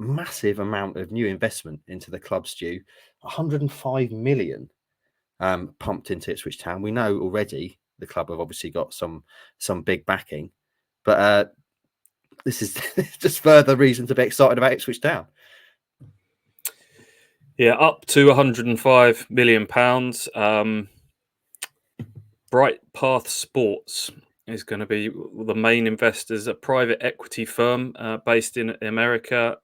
massive amount of new investment into the club, Stu. 105 million pumped into Ipswich Town. We know already the club have obviously got some big backing, but this is just further reason to be excited about Ipswich Town. Yeah, up to £105 million. Bright Path Sports is going to be the main investors, a private equity firm based in America.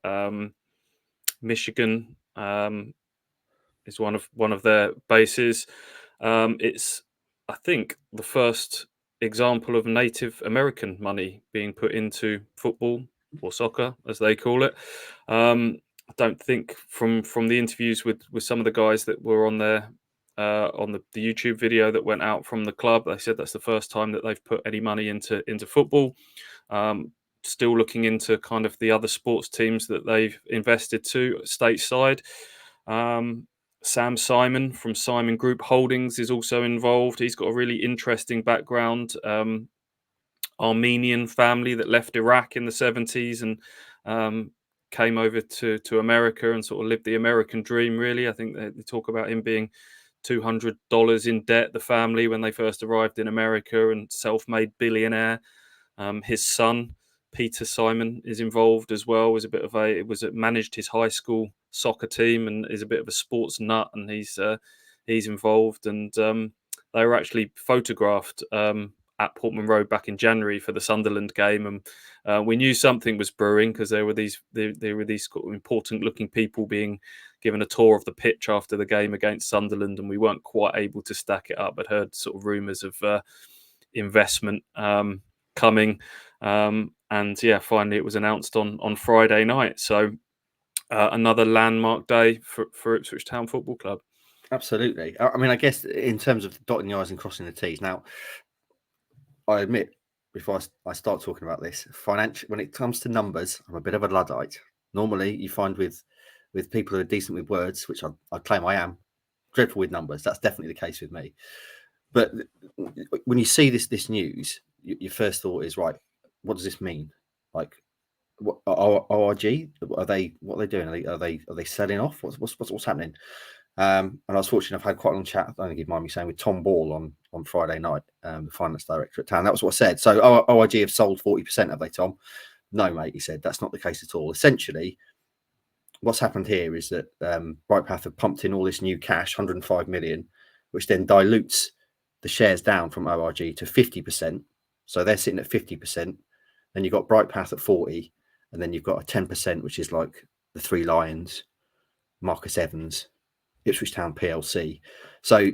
Michigan is one of their bases. It's, I think, the first example of Native American money being put into football or soccer, as they call it. I don't think from the interviews with some of the guys that were on there on the YouTube video that went out from the club, they said that's the first time that they've put any money into football. Still looking into kind of the other sports teams that they've invested to stateside. Sam Simon from Simon Group Holdings is also involved. He's got a really interesting background. Armenian family that left Iraq in the 70s and came over to America and sort of lived the American dream, really. I think they talk about him being $200 in debt, the family, when they first arrived in America, and self-made billionaire. His son, Peter Simon, is involved as well. Managed his high school soccer team and is a bit of a sports nut, and he's involved. And they were actually photographed at Portman Road back in January for the Sunderland game, and we knew something was brewing because there were these important looking people being given a tour of the pitch after the game against Sunderland, and we weren't quite able to stack it up, but heard sort of rumours of investment coming, and yeah, finally it was announced on Friday night. So another landmark day for Ipswich Town Football Club. Absolutely. I mean, I guess in terms of dotting the I's and crossing the T's, now I admit, before I start talking about this, when it comes to numbers, I'm a bit of a Luddite. Normally, you find with people who are decent with words, which I claim I am, dreadful with numbers. That's definitely the case with me. But when you see this news, your first thought is, right, what does this mean? Like, what ORG? What are they doing? Are they selling off? What's happening? And I was fortunate. I've had quite a long chat. I don't think you'd mind me saying, with Tom Ball on Friday night, the finance director at Town. That was what I said. So ORG have sold 40%, have they, Tom? No, mate. He said that's not the case at all. Essentially, what's happened here is that Bright Path have pumped in all this new cash, 105 million, which then dilutes the shares down from ORG to 50%. So they're sitting at 50%. Then you've got Bright Path at 40, and then you've got a 10%, which is like the Three Lions, Marcus Evans, Ipswich Town PLC. So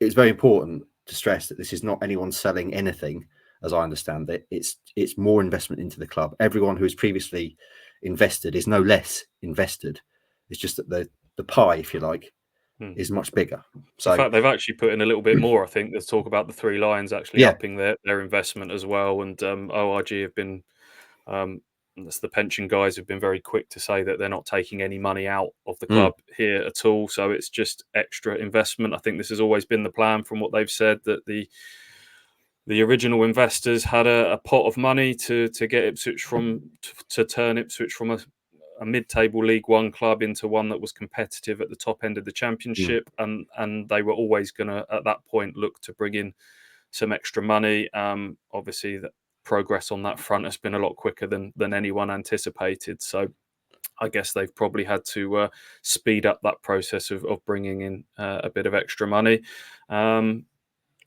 it's very important to stress that this is not anyone selling anything, as I understand it. It's more investment into the club. Everyone who has previously invested is no less invested. It's just that the pie, if you like, is much bigger. So in fact, they've actually put in a little bit more. I think let's talk about the Three Lions actually upping their investment as well. And ORG have been, that's the pension guys, have been very quick to say that they're not taking any money out of the club here at all. So it's just extra investment. I think this has always been the plan from what they've said, that the original investors had a pot of money to get Ipswich to turn Ipswich from a mid-table League One club into one that was competitive at the top end of the Championship, and they were always going to, at that point, look to bring in some extra money. Obviously, the progress on that front has been a lot quicker than anyone anticipated. So I guess they've probably had to speed up that process of bringing in a bit of extra money.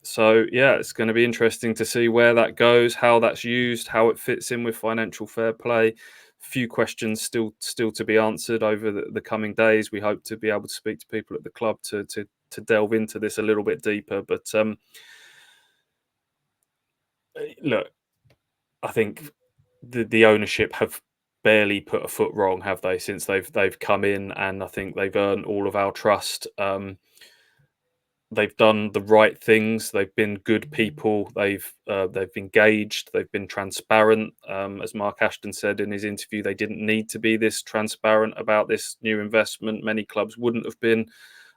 So yeah, it's going to be interesting to see where that goes, how that's used, how it fits in with financial fair play. Few questions still to be answered over the coming days. We hope to be able to speak to people at the club to delve into this a little bit deeper. But look, I think the ownership have barely put a foot wrong, have they, since they've come in, and I think they've earned all of our trust. They've done the right things. They've been good people. They've engaged. They've been transparent. As Mark Ashton said in his interview, they didn't need to be this transparent about this new investment. Many clubs wouldn't have been,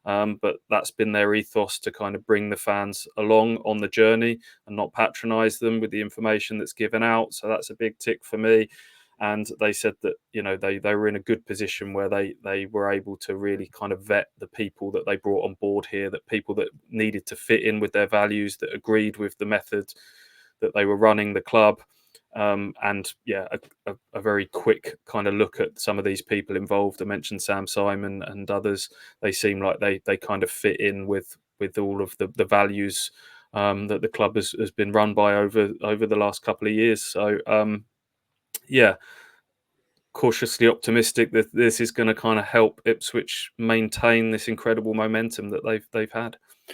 but that's been their ethos, to kind of bring the fans along on the journey and not patronise them with the information that's given out. So that's a big tick for me. and they said that they were in a good position where they were able to really kind of vet the people that they brought on board here, that people that needed to fit in with their values, that agreed with the method that they were running the club. And yeah, a very quick kind of look at some of these people involved. I mentioned Sam Simon and others. They seem like they kind of fit in with all of the values that the club has been run by over the last couple of years. So yeah, cautiously optimistic that this is going to kind of help Ipswich maintain this incredible momentum that they've had.